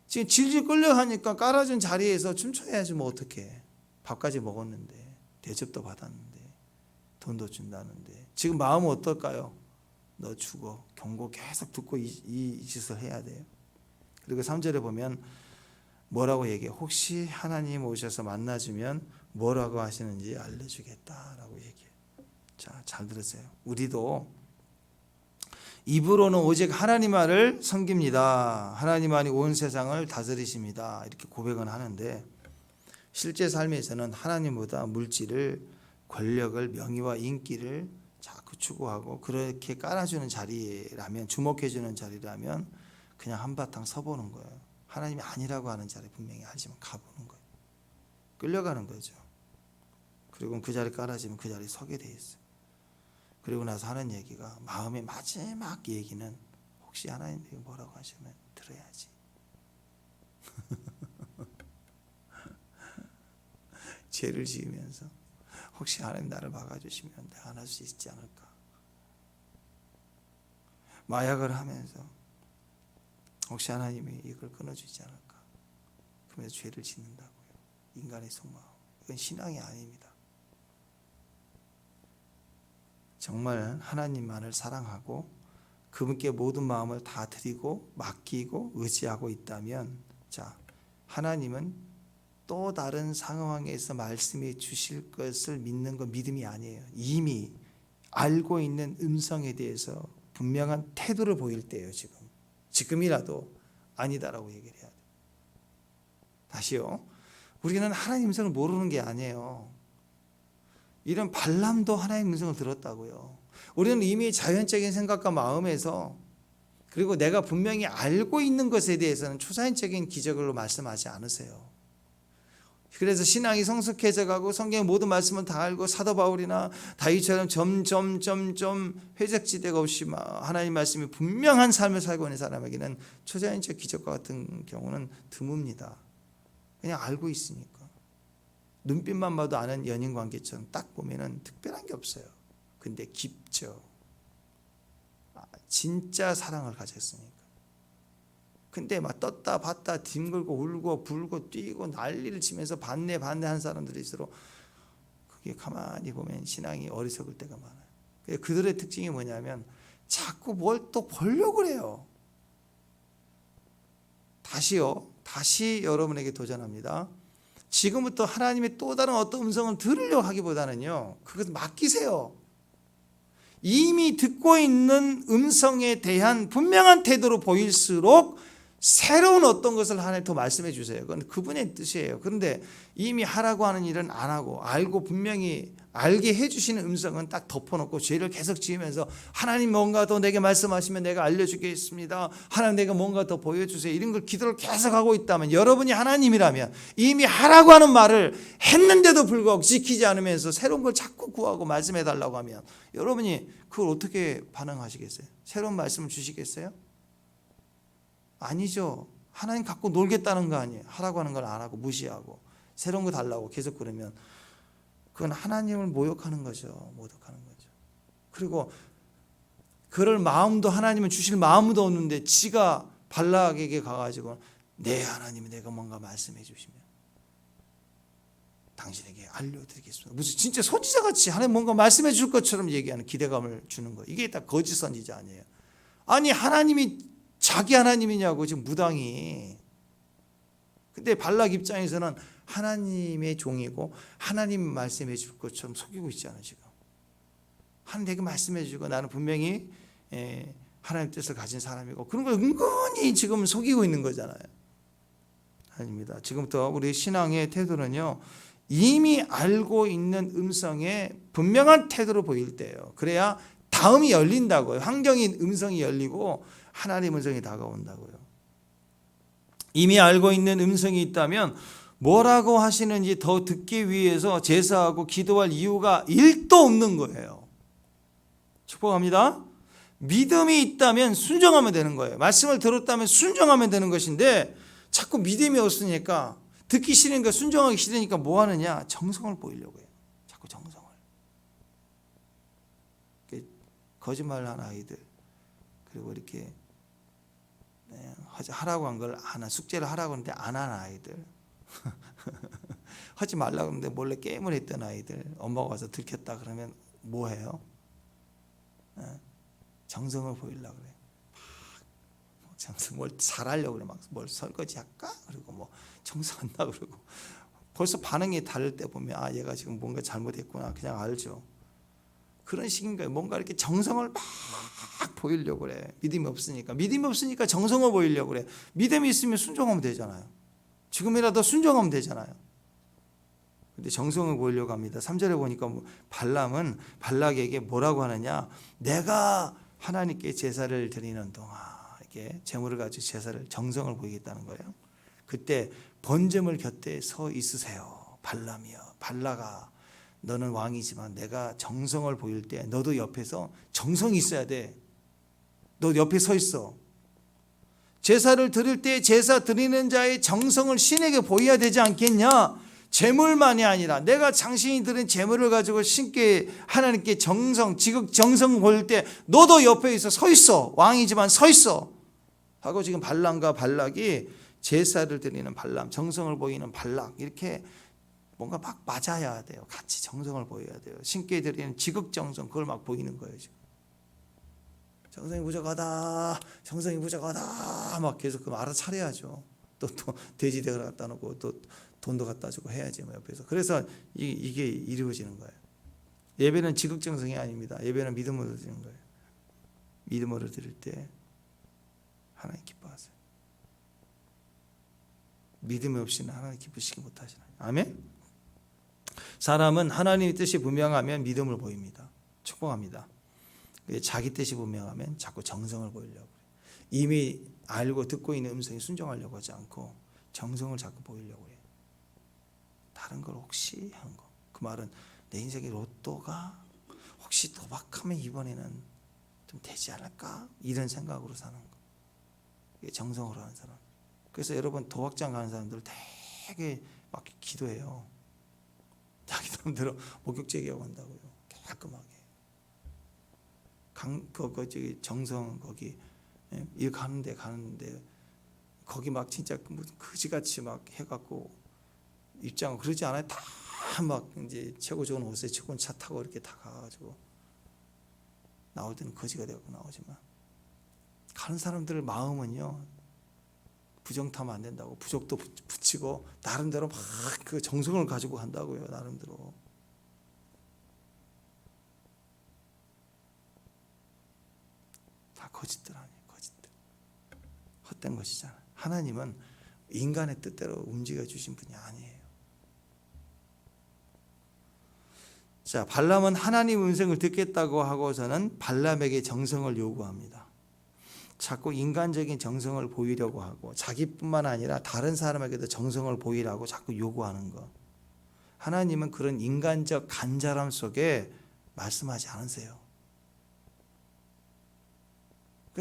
지금 질질 끌려가니까 깔아준 자리에서 춤춰야지 뭐 어떡해. 밥까지 먹었는데 대접도 받았는데 돈도 준다는데 지금 마음은 어떨까요? 너 죽어. 경고 계속 듣고 이 짓을 해야 돼요. 그리고 3절에 보면 뭐라고 얘기해요? 혹시 하나님 오셔서 만나주면 뭐라고 하시는지 알려주겠다라고 얘기해요. 자, 잘 들으세요. 우리도 입으로는 오직 하나님만을 섬깁니다. 하나님만이 온 세상을 다스리십니다. 이렇게 고백은 하는데 실제 삶에서는 하나님보다 물질을, 권력을, 명예와 인기를 자꾸 추구하고 그렇게 깔아주는 자리라면, 주목해주는 자리라면 그냥 한바탕 서보는 거예요. 하나님이 아니라고 하는 자리 분명히 알지만 가보는 거예요. 끌려가는 거죠. 그리고 그 자리 깔아지면 그 자리에 서게 돼 있어요. 그리고 나서 하는 얘기가 마음의 마지막 얘기는 혹시 하나님이 뭐라고 하시면 들어야지. 죄를 지으면서 혹시 하나님 나를 막아주시면 내가 안 할 수 있지 않을까. 마약을 하면서 혹시 하나님이 이걸 끊어주지 않을까. 그러면서 죄를 짓는다고요. 인간의 속마음. 이건 신앙이 아닙니다. 정말 하나님만을 사랑하고 그분께 모든 마음을 다 드리고 맡기고 의지하고 있다면, 자, 하나님은 또 다른 상황에서 말씀해 주실 것을 믿는 건 믿음이 아니에요. 이미 알고 있는 음성에 대해서 분명한 태도를 보일 때예요. 지금이라도 아니다라고 얘기를 해야 돼요. 다시요. 우리는 하나님 음성을 모르는 게 아니에요. 이런 발람도 하나님 음성을 들었다고요. 우리는 이미 자연적인 생각과 마음에서, 그리고 내가 분명히 알고 있는 것에 대해서는 초자연적인 기적으로 말씀하지 않으세요. 그래서 신앙이 성숙해져 가고 성경의 모든 말씀을 다 알고 사도 바울이나 다윗처럼 점점 회색지대가 없이 하나님 말씀이 분명한 삶을 살고 있는 사람에게는 초자연적 기적과 같은 경우는 드뭅니다. 그냥 알고 있으니까. 눈빛만 봐도 아는 연인 관계처럼 딱 보면은 특별한 게 없어요. 근데 깊죠. 진짜 사랑을 가졌으니까. 근데 막 떴다 봤다 뒹굴고 울고 불고 뛰고 난리를 치면서 반대하는 사람들이 있도록 그게 가만히 보면 신앙이 어리석을 때가 많아요. 그들의 특징이 뭐냐면 자꾸 뭘 또 보려고 그래요. 다시 여러분에게 도전합니다. 지금부터 하나님의 또 다른 어떤 음성을 들으려고 하기보다는요, 그것을 맡기세요. 이미 듣고 있는 음성에 대한 분명한 태도로 보일수록 새로운 어떤 것을 하나님 더 말씀해 주세요. 그건 그분의 뜻이에요. 그런데 이미 하라고 하는 일은 안 하고 알고 분명히 알게 해주시는 음성은 딱 덮어놓고 죄를 계속 지으면서 하나님 뭔가 더 내게 말씀하시면 내가 알려주겠습니다. 하나님 내가 뭔가 더 보여주세요. 이런 걸 기도를 계속하고 있다면, 여러분이 하나님이라면 이미 하라고 하는 말을 했는데도 불구하고 지키지 않으면서 새로운 걸 자꾸 구하고 말씀해 달라고 하면 여러분이 그걸 어떻게 반응하시겠어요? 새로운 말씀을 주시겠어요? 아니죠. 하나님 갖고 놀겠다는 거 아니에요. 하라고 하는 걸 안 하고 무시하고 새로운 거 달라고 계속 그러면 그건 하나님을 모욕하는 거죠. 모독하는 거죠. 그리고 그럴 마음도 하나님은 주실 마음도 없는데 지가 발락에게 가가지고 네 하나님이 내가 뭔가 말씀해 주시면 당신에게 알려드리겠습니다. 무슨 진짜 선지자같이 하나님 뭔가 말씀해 줄 것처럼 얘기하는 기대감을 주는 거예요. 이게 다 거짓 선지자 아니에요. 아니 하나님이 자기 하나님이냐고 지금 무당이. 근데 발락 입장에서는 하나님의 종이고 하나님 말씀해 줄 것처럼 속이고 있잖아요. 지금 하나님 내게 말씀해 주고 나는 분명히 하나님 뜻을 가진 사람이고 그런 걸 은근히 지금 속이고 있는 거잖아요. 아닙니다. 지금부터 우리 신앙의 태도는요, 이미 알고 있는 음성에 분명한 태도로 보일 때예요. 그래야 다음이 열린다고요. 환경인 음성이 열리고 하나님 음성이 다가온다고요. 이미 알고 있는 음성이 있다면 뭐라고 하시는지 더 듣기 위해서 제사하고 기도할 이유가 1도 없는 거예요. 축복합니다. 믿음이 있다면 순종하면 되는 거예요. 말씀을 들었다면 순종하면 되는 것인데 자꾸 믿음이 없으니까, 듣기 싫으니까, 순종하기 싫으니까 뭐 하느냐? 정성을 보이려고 해요. 자꾸 정성을. 거짓말하는 아이들, 그리고 이렇게 하라고 한 걸 안 한, 숙제를 하라고 하는데 안 한 아이들, 하지 말라고 하는데 몰래 게임을 했던 아이들, 엄마가 와서 들켰다 그러면 뭐 해요? 정성을 보이려고 그래. 뭘 잘하려고 그래. 막 뭘 설거지 할까? 그리고 뭐 청소한다 그러고 벌써 반응이 다를 때 보면 아 얘가 지금 뭔가 잘못했구나 그냥 알죠. 그런 식인 거예요. 뭔가 이렇게 정성을 막 보이려고 그래. 믿음이 없으니까 정성을 보이려고 그래. 믿음이 있으면 순종하면 되잖아요. 지금이라도 순종하면 되잖아요. 근데 정성을 보이려고 합니다. 3절에 보니까 발람은 발락에게 뭐라고 하느냐? 내가 하나님께 제사를 드리는 동안 이렇게 제물을 가지고 제사를 정성을 보이겠다는 거예요. 그때 번제물 곁에 서 있으세요. 발람이여, 발락아, 너는 왕이지만 내가 정성을 보일 때 너도 옆에서 정성이 있어야 돼. 너 옆에 서 있어. 제사를 드릴 때 제사 드리는 자의 정성을 신에게 보여야 되지 않겠냐? 제물만이 아니라 내가 당신이 드린 제물을 가지고 신께 하나님께 지극 정성 보일 때 너도 옆에 서 있어. 왕이지만 서 있어. 하고 지금 발람과 발락이 제사를 드리는 발람, 정성을 보이는 발락, 이렇게 뭔가 막 맞아야 돼요. 같이 정성을 보여야 돼요. 신께 드리는 지극정성, 그걸 막 보이는 거예요. 지금. 정성이 부족하다, 정성이 부족하다, 막 계속 그 알아차려야죠. 또 돼지대가리 갖다 놓고 또 돈도 갖다 주고 해야지 뭐 옆에서. 그래서 이게 이루어지는 거예요. 예배는 지극정성이 아닙니다. 예배는 믿음으로 드리는 거예요. 믿음으로 드릴 때 하나님 기뻐하세요. 믿음이 없이는 하나님 기쁘시기 못하시나요? 아멘. 사람은 하나님의 뜻이 분명하면 믿음을 보입니다. 축복합니다. 자기 뜻이 분명하면 자꾸 정성을 보이려고 해요. 이미 알고 듣고 있는 음성에 순종하려고 하지 않고 정성을 자꾸 보이려고 해요. 다른 걸 혹시 한 거. 그 말은 내 인생의 로또가 혹시 도박하면 이번에는 좀 되지 않을까? 이런 생각으로 사는 거. 이게 정성으로 하는 사람. 그래서 여러분 도박장 가는 사람들 되게 막 기도해요. 자기 사람대로 목욕제기하고 한다고요. 깔끔하게. 저기 정성 거기 일 가는데 거기 막 진짜 무슨 그지같이 막 해갖고 입장 그러지 않아요? 다 막 이제 최고 좋은 옷에 최고 좋은 차 타고 이렇게 다 가가지고 나올 때는 거지가 되고 나오지만 가는 사람들 마음은요 부정타면 안 된다고 부적도 붙이고 나름대로 막 그 정성을 가지고 간다고요. 나름대로. 다 거짓들 아니에요. 거짓들. 헛된 것이잖아요. 하나님은 인간의 뜻대로 움직여 주신 분이 아니에요. 자, 발람은 하나님 음성을 듣겠다고 하고서는 발람에게 정성을 요구합니다. 자꾸 인간적인 정성을 보이려고 하고 자기뿐만 아니라 다른 사람에게도 정성을 보이라고 자꾸 요구하는 것. 하나님은 그런 인간적 간절함 속에 말씀하지 않으세요.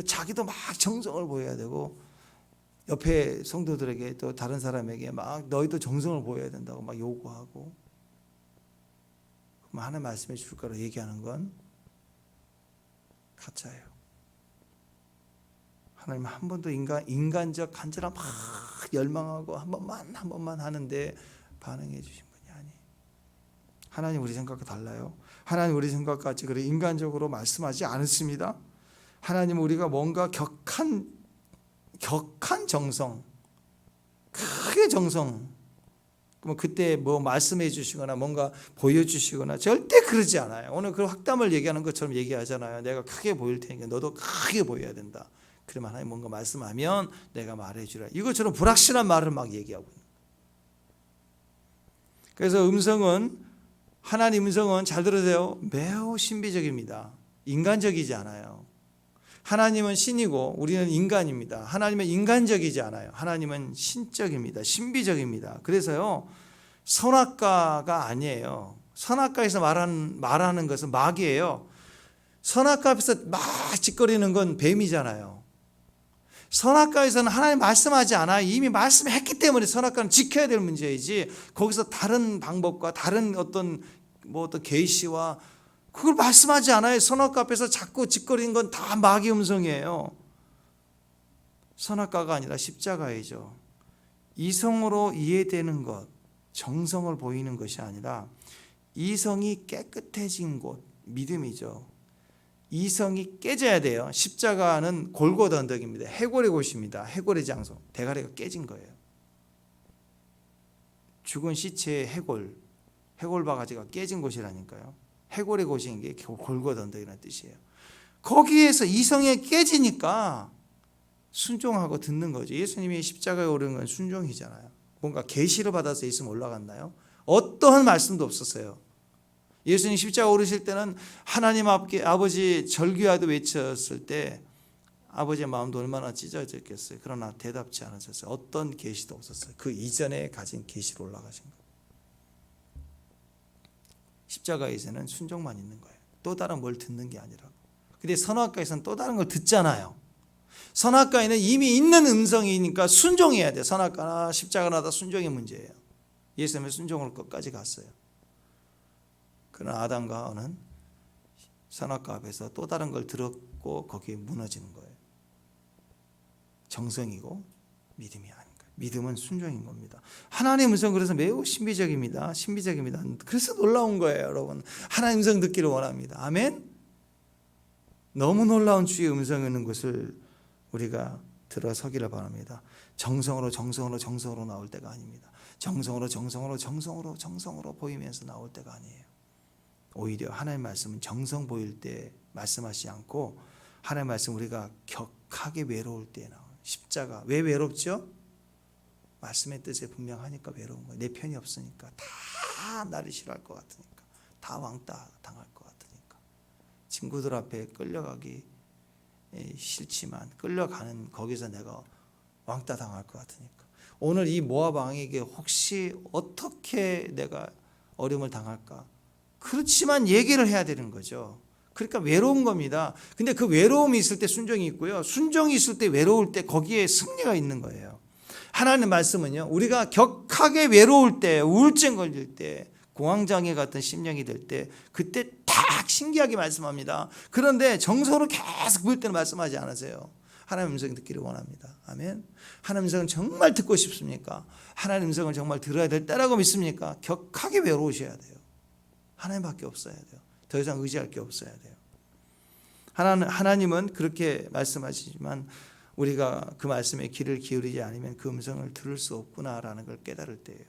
자기도 막 정성을 보여야 되고 옆에 성도들에게 또 다른 사람에게 막 너희도 정성을 보여야 된다고 막 요구하고 그럼 하나님 말씀해 줄 거라 얘기하는 건 가짜예요. 하나님 한 번도 인간적 간절함 막 열망하고 한 번만 하는데 반응해 주신 분이 아니에요. 하나님 우리 생각과 달라요. 하나님 우리 생각같이 그래 인간적으로 말씀하지 않습니다. 하나님 우리가 뭔가 격한 정성, 크게 정성, 그때 뭐 말씀해 주시거나 뭔가 보여주시거나 절대 그러지 않아요. 오늘 그 확담을 얘기하는 것처럼 얘기하잖아요. 내가 크게 보일 테니까 너도 크게 보여야 된다. 그러면 하나님 뭔가 말씀하면 내가 말해주라. 이것처럼 불확실한 말을 막 얘기하고 있는 거예요. 그래서 하나님 음성은 잘 들으세요. 매우 신비적입니다. 인간적이지 않아요. 하나님은 신이고 우리는 인간입니다. 하나님은 인간적이지 않아요. 하나님은 신적입니다. 신비적입니다. 그래서요 선악과가 아니에요. 선악과에서 말하는 것은 마귀예요. 선악과 앞에서 막 짓거리는 건 뱀이잖아요. 선악과에서는 하나님 말씀하지 않아요. 이미 말씀했기 때문에 선악과는 지켜야 될 문제이지 거기서 다른 방법과 다른 어떤 계시와 그걸 말씀하지 않아요. 선악과 앞에서 자꾸 짓거리는 건 다 마귀 음성이에요. 선악과가 아니라 십자가이죠. 이성으로 이해되는 것, 정성을 보이는 것이 아니라 이성이 깨끗해진 곳, 믿음이죠. 이성이 깨져야 돼요. 십자가는 골고다 언덕입니다. 해골의 곳입니다. 해골의 장소. 대가리가 깨진 거예요. 죽은 시체의 해골 바가지가 깨진 곳이라니까요. 해골의 곳인 게 골고다 언덕이라는 뜻이에요. 거기에서 이성이 깨지니까 순종하고 듣는 거죠. 예수님이 십자가에 오른 건 순종이잖아요. 뭔가 계시를 받아서 예수님 올라갔나요? 어떠한 말씀도 없었어요. 예수님 십자가 오르실 때는 하나님 아버지 절규하도 외쳤을 때 아버지의 마음도 얼마나 찢어졌겠어요. 그러나 대답지 않으셨어요. 어떤 계시도 없었어요. 그 이전에 가진 계시로 올라가신 거예요. 십자가에서는 순종만 있는 거예요. 또 다른 뭘 듣는 게 아니라고. 근데 선악과에서는 또 다른 걸 듣잖아요. 선악과에는 이미 있는 음성이니까 순종해야 돼요. 선악과나 십자가나 다 순종의 문제예요. 예수님은 순종으로 끝까지 갔어요. 그러나 아담과 하와는 선악과 앞에서 또 다른 걸 들었고 거기에 무너지는 거예요. 정성이고 믿음이 아닌 거예요. 믿음은 순종인 겁니다. 하나님의 음성 그래서 매우 신비적입니다. 신비적입니다. 그래서 놀라운 거예요, 여러분. 하나님의 음성 듣기를 원합니다. 아멘. 너무 놀라운 주의 음성이 있는 것을 우리가 들어서기를 바랍니다. 정성으로 나올 때가 아닙니다. 정성으로 보이면서 나올 때가 아니에요. 오히려 하나님의 말씀은 정성 보일 때 말씀하시지 않고 하나님의 말씀 우리가 격하게 외로울 때 나와요. 십자가 왜 외롭죠? 말씀의 뜻에 분명하니까 외로운 거예요. 내 편이 없으니까 다 나를 싫어할 것 같으니까 다 왕따 당할 것 같으니까 친구들 앞에 끌려가기 싫지만 끌려가는 거기서 내가 왕따 당할 것 같으니까 오늘 이 모압 왕에게 혹시 어떻게 내가 어려움을 당할까? 그렇지만 얘기를 해야 되는 거죠. 그러니까 외로운 겁니다. 근데 그 외로움이 있을 때 순종이 있고요. 순종이 있을 때 외로울 때 거기에 승리가 있는 거예요. 하나님의 말씀은요. 우리가 격하게 외로울 때, 우울증 걸릴 때, 공황장애 같은 심령이 될 때 그때 딱 신기하게 말씀합니다. 그런데 정서로 계속 그럴 때는 말씀하지 않으세요. 하나님의 음성 듣기를 원합니다. 아멘. 하나님의 음성을 정말 듣고 싶습니까? 하나님의 음성을 정말 들어야 될 때라고 믿습니까? 격하게 외로우셔야 돼요. 하나님밖에 없어야 돼요. 더 이상 의지할 게 없어야 돼요. 하나님은 그렇게 말씀하시지만 우리가 그 말씀에 귀를 기울이지 않으면 그 음성을 들을 수 없구나라는 걸 깨달을 때예요.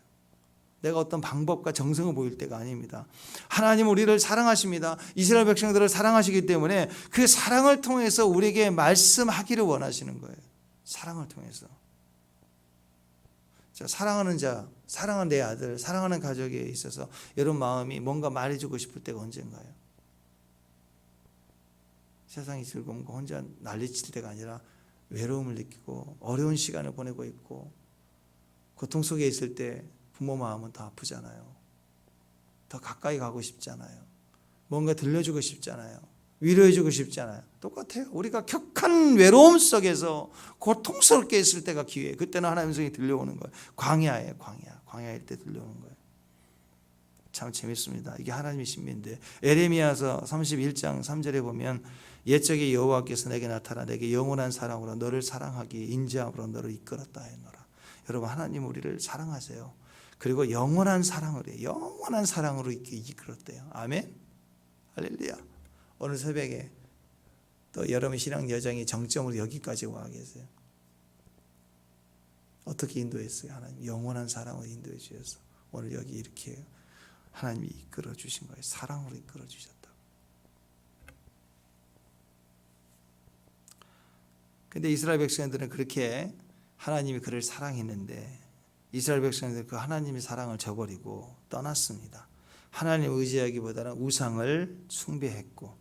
내가 어떤 방법과 정성을 보일 때가 아닙니다. 하나님은 우리를 사랑하십니다. 이스라엘 백성들을 사랑하시기 때문에 그 사랑을 통해서 우리에게 말씀하기를 원하시는 거예요. 사랑을 통해서. 자, 사랑하는 자, 사랑하는 내 아들, 사랑하는 가족에 있어서 여러분 마음이 뭔가 말해주고 싶을 때가 언젠가요? 세상이 즐거움과 혼자 난리칠 때가 아니라 외로움을 느끼고 어려운 시간을 보내고 있고 고통 속에 있을 때 부모 마음은 더 아프잖아요. 더 가까이 가고 싶잖아요. 뭔가 들려주고 싶잖아요. 위로해주고 싶잖아요. 똑같아요. 우리가 격한 외로움 속에서 고통스럽게 있을 때가 기회예요. 그때는 하나님의 음성이 들려오는 거예요. 광야예요. 광야일 때 들려오는 거예요. 참 재밌습니다. 이게 하나님의 신비인데 에레미야서 31장 3절에 보면 옛적에 여호와께서 내게 나타나 내게 영원한 사랑으로 너를 사랑하기 인자함으로 너를 이끌었다 했노라. 여러분 하나님 우리를 사랑하세요. 그리고 영원한 사랑으로 영원한 사랑으로 이끌었대요. 아멘. 할렐루야. 오늘 새벽에 또 여러분 신앙 여정이 정점으로 여기까지 와 계세요. 어떻게 인도했어요? 하나님 영원한 사랑으로 인도해 주셔서 오늘 여기 이렇게 하나님이 이끌어 주신 거예요. 사랑으로 이끌어 주셨다. 근데 이스라엘 백성들은 그렇게 하나님이 그를 사랑했는데 이스라엘 백성들은 그 하나님의 사랑을 저버리고 떠났습니다. 하나님을 의지하기보다는 우상을 숭배했고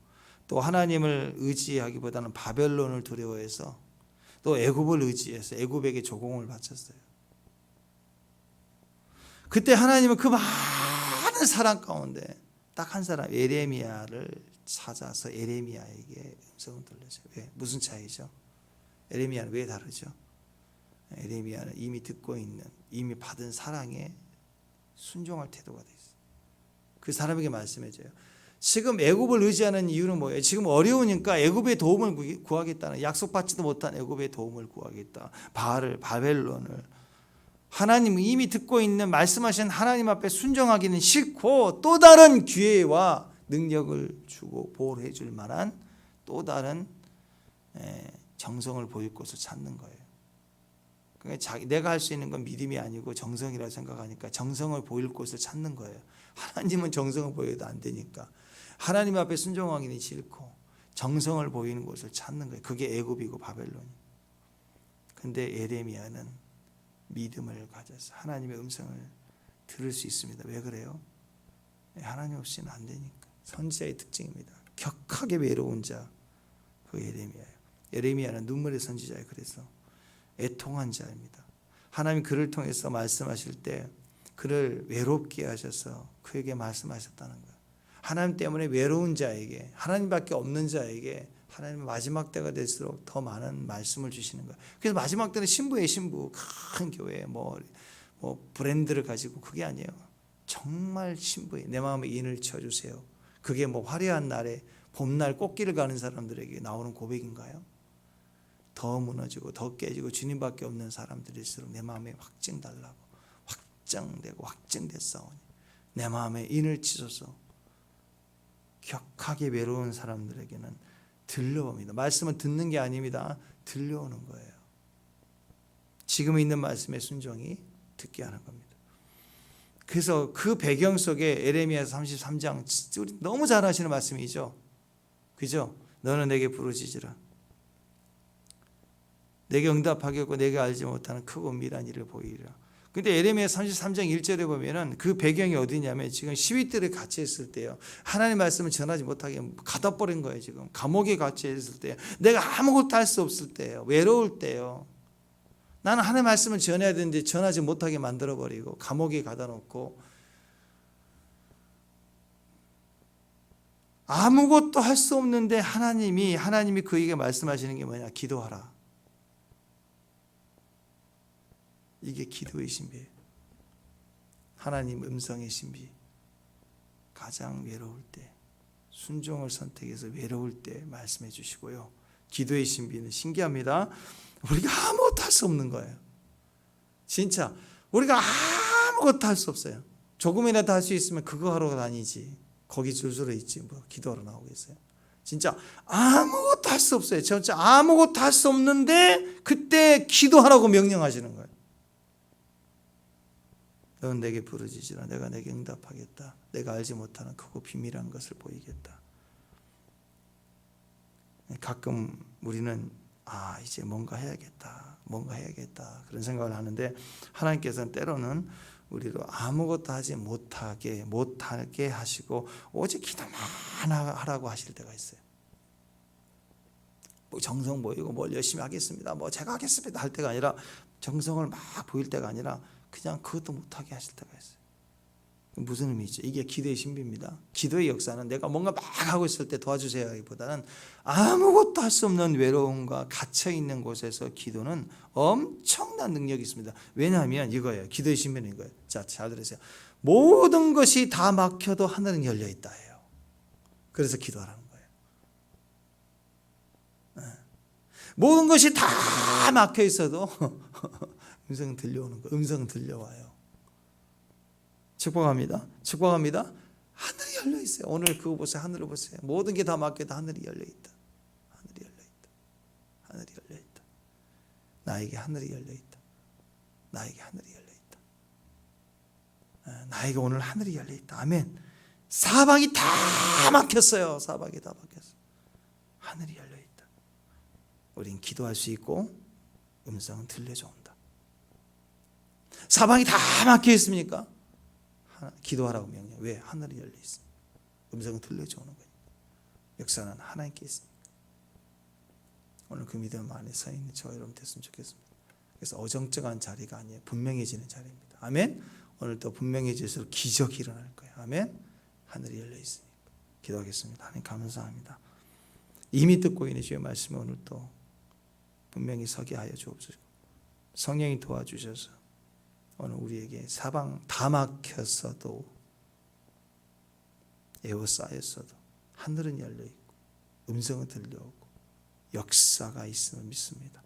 또 하나님을 의지하기보다는 바벨론을 두려워해서 또 애굽을 의지해서 애굽에게 조공을 바쳤어요. 그때 하나님은 그 많은 사랑 가운데 딱 한 사람 에레미야를 찾아서 에레미야에게 음성을 들려줘요. 왜? 무슨 차이죠? 에레미야는 왜 다르죠? 에레미야는 이미 듣고 있는 이미 받은 사랑에 순종할 태도가 돼 있어요. 그 사람에게 말씀해줘요. 지금 애굽을 의지하는 이유는 뭐예요? 지금 어려우니까 애굽의 도움을 구하겠다는 약속받지도 못한 애굽의 도움을 구하겠다. 바벨론을 하나님 이미 듣고 있는 말씀하신 하나님 앞에 순종하기는 싫고 또 다른 기회와 능력을 주고 보호해 줄 만한 또 다른 정성을 보일 곳을 찾는 거예요. 그러니까 내가 할 수 있는 건 믿음이 아니고 정성이라고 생각하니까 정성을 보일 곳을 찾는 거예요. 하나님은 정성을 보여도 안 되니까 하나님 앞에 순종하기는 싫고 정성을 보이는 곳을 찾는 거예요. 그게 애굽이고 바벨론이. 근데 에레미야는 믿음을 가져서 하나님의 음성을 들을 수 있습니다. 왜 그래요? 하나님 없이는 안 되니까. 선지자의 특징입니다. 격하게 외로운 자, 그 에레미야예요. 에레미야는 눈물의 선지자예요. 그래서 애통한 자입니다. 하나님 그를 통해서 말씀하실 때 그를 외롭게 하셔서 그에게 말씀하셨다는 거예요. 하나님 때문에 외로운 자에게 하나님밖에 없는 자에게 하나님의 마지막 때가 될수록 더 많은 말씀을 주시는 거예요. 그래서 마지막 때는 신부예요. 신부. 큰 교회 뭐 브랜드를 가지고 그게 아니에요. 정말 신부예요. 내 마음에 인을 쳐주세요. 그게 뭐 화려한 날에 봄날 꽃길을 가는 사람들에게 나오는 고백인가요? 더 무너지고 더 깨지고 주님밖에 없는 사람들일수록 내 마음에 확증 달라고 확장되고 확증됐사오니 내 마음에 인을 치소서. 격하게 외로운 사람들에게는 들려옵니다. 말씀은 듣는 게 아닙니다. 들려오는 거예요. 지금 있는 말씀의 순종이 듣게 하는 겁니다. 그래서 그 배경 속에 에레미야서 33장 우리 너무 잘 아시는 말씀이죠. 그죠? 너는 내게 부르짖으라. 내게 응답하겠고 내게 알지 못하는 크고 미란 일을 보이리라. 근데 에레미야 33장 1절에 보면은 그 배경이 어디냐면 지금 시위들에 갇혀 있을 때요. 하나님 말씀을 전하지 못하게 가둬 버린 거예요. 지금 감옥에 갇혀 있을 때, 내가 아무것도 할 수 없을 때요. 외로울 때요. 나는 하나님 말씀을 전해야 되는데 전하지 못하게 만들어 버리고 감옥에 가둬 놓고 아무것도 할 수 없는데 하나님이 그에게 말씀하시는 게 뭐냐? 기도하라. 이게 기도의 신비예요. 하나님 음성의 신비. 가장 외로울 때, 순종을 선택해서 외로울 때 말씀해 주시고요. 기도의 신비는 신기합니다. 우리가 아무것도 할 수 없는 거예요. 진짜 우리가 아무것도 할 수 없어요. 조금이라도 할 수 있으면 그거 하러 다니지. 거기 줄서서 있지 뭐 기도하러 나오겠어요. 진짜 아무것도 할 수 없어요. 진짜 아무것도 할 수 없는데 그때 기도하라고 명령하시는 거예요. 너는 내게 부르짖으라. 내가 내게 응답하겠다. 내가 알지 못하는 크고 비밀한 것을 보이겠다. 가끔 우리는 이제 뭔가 해야겠다 그런 생각을 하는데, 하나님께서는 때로는 우리로 아무것도 하지 못하게 하시고 오직 기도만 하라고 하실 때가 있어요. 뭐 정성 보이고 뭘 열심히 하겠습니다, 뭐 제가 하겠습니다 할 때가 아니라, 정성을 막 보일 때가 아니라 그냥 그것도 못하게 하실 때가 있어요. 무슨 의미죠? 이게 기도의 신비입니다. 기도의 역사는 내가 뭔가 막 하고 있을 때 도와주세요 하기보다는 아무것도 할 수 없는 외로움과 갇혀있는 곳에서 기도는 엄청난 능력이 있습니다. 왜냐하면 이거예요. 기도의 신비는 이거예요. 자, 잘 들으세요. 모든 것이 다 막혀도 하늘은 열려있다예요. 그래서 기도하라는 거예요. 모든 것이 다 막혀 있어도 음성은 들려오는 거예요. 음성은 들려와요. 축복합니다. 축복합니다. 하늘이 열려 있어요. 오늘 그거 보세요. 하늘을 보세요. 모든 게 다 막혀도 하늘이 열려 있다. 하늘이 열려 있다. 하늘이 열려 있다. 나에게 하늘이 열려 있다. 나에게 하늘이 열려 있다. 나에게 오늘 하늘이 열려 있다. 아멘. 사방이 다 막혔어요. 사방이 다 막혔어. 하늘이 열려 있다. 우린 기도할 수 있고 음성은 들려져 온다. 사방이 다 막혀 있습니까? 기도하라고 명령. 왜? 하늘이 열려 있습니다. 음성은 들려져 오는 거예요. 역사는 하나님께 있습니다. 오늘 그 믿음 안에 서 있는 저와 여러분 됐으면 좋겠습니다. 그래서 어정쩡한 자리가 아니에요. 분명해지는 자리입니다. 아멘. 오늘 또 분명해질수록 기적이 일어날 거예요. 아멘. 하늘이 열려 있으니까. 기도하겠습니다. 하나님 감사합니다. 이미 듣고 있는 주의 말씀이 오늘 또 분명히 서게 하여 주옵소서. 성령이 도와주셔서 오늘 우리에게 사방 다 막혔어도, 에워싸였어도 하늘은 열려있고 음성은 들려오고 역사가 있음을 믿습니다.